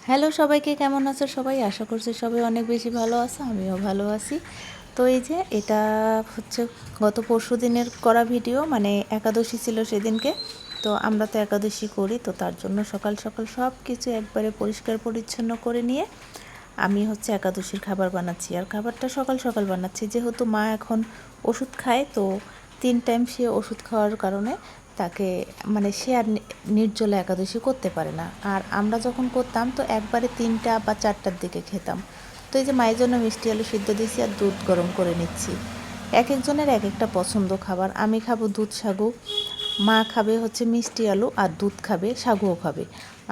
Hello সবাইকে, কেমন আছো সবাই? আশা করছি সবাই অনেক বেশি ভালো আছো, আমিও ভালো আছি। তো এই যে এটা হচ্ছে গত পরশু দিনের করা ভিডিও, মানে একাদশী ছিল সেদিনকে। তো আমরা তো একাদশী করি, তো তার জন্য সকাল সকাল সব কিছু একবারে পরিষ্কার পরিচ্ছন্ন করে নিয়ে আমি হচ্ছে একাদশীর খাবার বানাচ্ছি। আর খাবারটা সকাল সকাল বানাচ্ছি, যেহেতু মা এখন ওষুধ খায়, তো 3 টাইম সে ওষুধ খাওয়ার কারণে তাকে মানে সে আর নির্জলা একাদশী করতে পারে না। আর আমরা যখন করতাম তো একবারে 3টা বা 4টার দিকে খেতাম। তো এই যে মায়ের জন্য মিষ্টি আলু সিদ্ধ দিয়েছি আর দুধ গরম করে নিচ্ছি। এক একজনের এক একটা পছন্দ খাবার। আমি খাবো দুধ সাগু, মা খাবে হচ্ছে মিষ্টি আলু আর দুধ খাবে, সাগুও খাবে।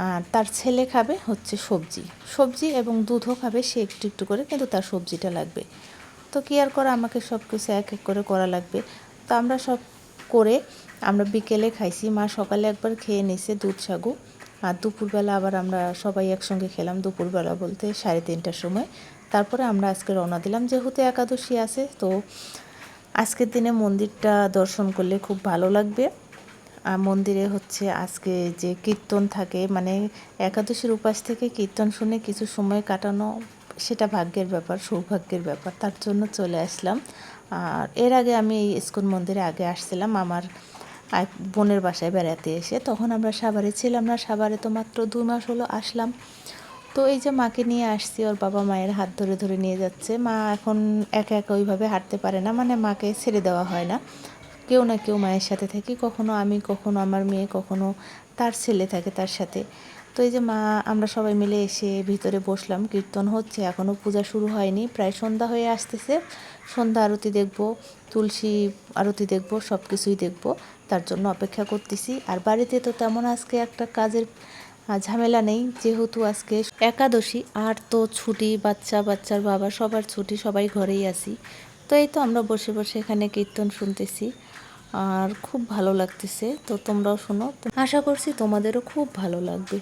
আর তার ছেলে খাবে হচ্ছে সবজি সবজি এবং দুধও খাবে সে একটু একটু করে, কিন্তু তার সবজিটা লাগবে। তো কি আর করা, আমাকে সব কিছু এক এক করে করা লাগবে। তো আমরা সব করে আমরা বিকেলে খাইছি, মা সকালে একবার খেয়ে নিছে দুধ সাগু। আর দুপুরবেলা আবার আমরা সবাই একসঙ্গে খেলাম, দুপুরবেলা বলতে 3:30টার সময়। তারপরে আমরা আজকে রওনা দিলাম, যেহেতু একাদশী আছে। তো আজকের দিনে মন্দিরটা দর্শন করলে খুব ভালো লাগবে। মন্দিরে হচ্ছে আজকে যে কীর্তন থাকে, মানে একাদশীর উপাস থেকে কীর্তন শুনে কিছু সময় কাটানো, সেটা ভাগ্যের ব্যাপার, সৌভাগ্যের ব্যাপার। তার জন্য চলে আসলাম। আর এর আগে আমি এই ইস্কন মন্দিরে আগে আসছিলাম আমার এক বোনের বাসায় বেড়াতে এসে, তখন আমরা সাভারে ছিলাম না। সাভারে তো মাত্র 2 মাস হলো আসলাম। তো এই যে মাকে নিয়ে আসছি, ওর বাবা মায়ের হাত ধরে ধরে নিয়ে যাচ্ছে। মা এখন একা একা ওইভাবে হাঁটতে পারে না, মানে মাকে ছেড়ে দেওয়া হয় না, কেউ না কেউ মায়ের সাথে থাকি, কখনো আমি, কখনো আমার মেয়ে, কখনো তার ছেলে থাকে তার সাথে। তো এই যে মা আমরা সবাই মিলে এসে ভিতরে বসলাম, কীর্তন হচ্ছে, এখনও পূজা শুরু হয়নি, প্রায় সন্ধ্যা হয়ে আসতেছে। সন্ধ্যা আরতি দেখব, তুলসী আরতি দেখব, সব কিছুই দেখব, তার জন্য অপেক্ষা করতেছি। আর বাড়িতে তো তেমন আজকে একটা কাজের ঝামেলা নেই, যেহেতু আজকে একাদশী। আর তো ছুটি, বাচ্চার বাবা সবার ছুটি, সবাই ঘরেই আছি। তো এই তো আমরা বসে বসে এখানে কীর্তন শুনতেছি আর খুব ভালো লাগতেছে। তো তোমরাও শোনো, আশা করছি তোমাদেরও খুব ভালো লাগবে।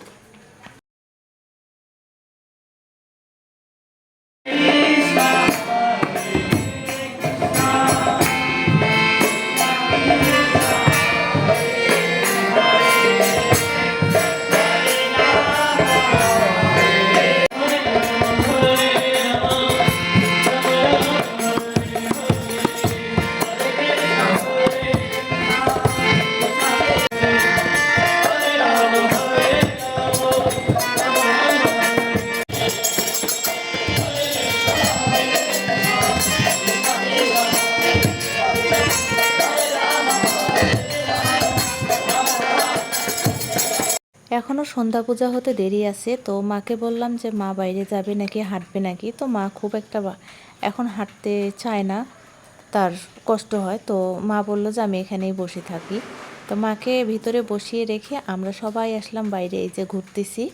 এখনও সন্ধ্যা পূজা হতে দেরি আছে। তো মাকে বললাম যে মা বাইরে যাবে নাকি হাঁটবে নাকি, তো মা খুব একটা এখন হাঁটতে চায় না, তার কষ্ট হয়। তো মা বলল যে আমি এখানেই বসে থাকি। তো মাকে ভিতরে বসিয়ে রেখে আমরা সবাই আসলাম বাইরে, এই যে ঘুরতেছি।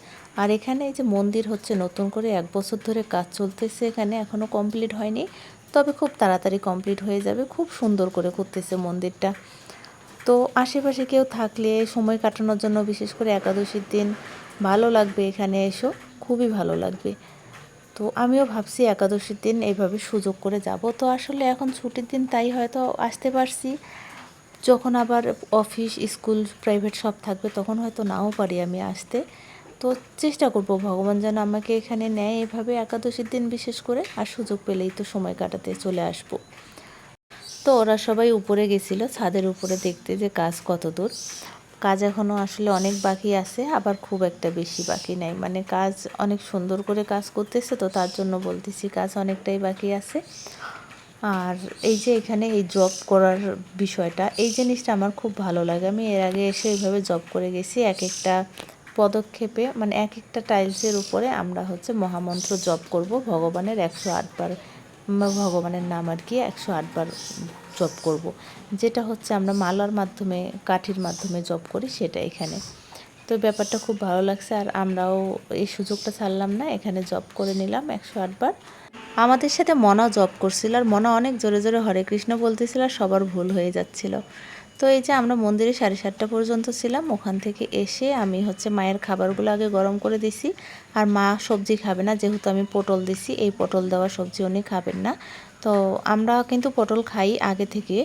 আর এখানে এই যে মন্দির হচ্ছে নতুন করে 1 বছর ধরে কাজ চলতেছে, এখানে এখনও কমপ্লিট হয়নি, তবে খুব তাড়াতাড়ি কমপ্লিট হয়ে যাবে। খুব সুন্দর করে করতেছে মন্দিরটা। তো আশেপাশে কেউ থাকলে সময় কাটানোর জন্য, বিশেষ করে একাদশীর দিন ভালো লাগবে, এখানে এসো, খুবই ভালো লাগবে। তো আমিও ভাবছি একাদশীর দিন এইভাবে সুযোগ করে যাব। তো আসলে এখন ছুটির দিন, তাই হয়তো আসতে পারছি। যখন আবার অফিস, স্কুল, প্রাইভেট সব থাকবে, তখন হয়তো নাও পারি আমি আসতে। তো চেষ্টা করব ভগবান যেন আমাকে এখানে নেয় এভাবে একাদশীর দিন বিশেষ করে, আর সুযোগ পেলেই তো সময় কাটাতে চলে আসব। তো ওরা সবাই উপরে গেছিলো, ছাদের উপরে দেখতে যে কাজ কত দূর। কাজ এখনও আসলে অনেক বাকি আছে, আবার খুব একটা বেশি বাকি নাই, মানে কাজ অনেক সুন্দর করে কাজ করতেছে, তো তার জন্য বলতেছি কাজ অনেকটাই বাকি আছে। আর এই যে এখানে এই জব করার বিষয়টা, এই জিনিসটা আমার খুব ভালো লাগে। আমি এর আগে এসে এইভাবে জব করে গেছি, এক একটা পদক্ষেপে, মানে এক একটা টাইলসের উপরে আমরা হচ্ছে মহামন্ত্র জপ করব, ভগবানের 108 বার, ভগবানের নাম আর কি 108 বার জপ করব, যেটা হচ্ছে আমরা মালার মাধ্যমে, কাঠির মাধ্যমে জপ করি, সেটা এখানে। তো ব্যাপারটা খুব ভালো লাগছে, আর আমরাও এই সুযোগটা ছাড়লাম না, এখানে জব করে নিলাম 108 বার। আমাদের সাথে মনা জব করছিল, আর মনা অনেক জোরে জোরে হরে কৃষ্ণ বলতেছিল, আর সবার ভুল হয়ে যাচ্ছিল। তো এই যে আমরা মন্দিরে 7:30 পর্যন্ত ছিলাম, ওখান থেকে এসে আমি হচ্ছে মায়ের খাবারগুলো আগে গরম করে দিছি। আর মা সবজি খাবে না, যেহেতু আমি পটল দিছি, এই পটল দেওয়া সবজি উনি খাবেন না। তো আমরা কিন্তু পটল খাই আগে থেকে।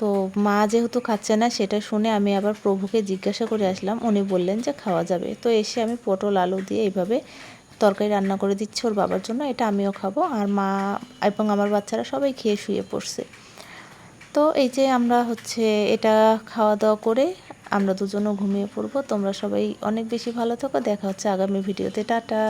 তো মা যেহেতু খাচ্ছে না, সেটা শুনে আমি আবার প্রভুকে জিজ্ঞাসা করে আসলাম, উনি বললেন যে খাওয়া যাবে। তো এসে আমি পটল আলু দিয়ে এইভাবে তরকারি রান্না করে দিচ্ছে ওর বাবার জন্য, এটা আমিও খাবো, আর মা এবং আমার বাচ্চারা সবাই খেয়ে শুয়ে পড়ছে। তো এই যে আমরা হচ্ছে এটা খাওয়া দাওয়া করে আমরা দুজনও ঘুমিয়ে পড়বো। তোমরা সবাই অনেক বেশি ভালো থাকো, দেখা হচ্ছে আগামী ভিডিওতে, টাটা।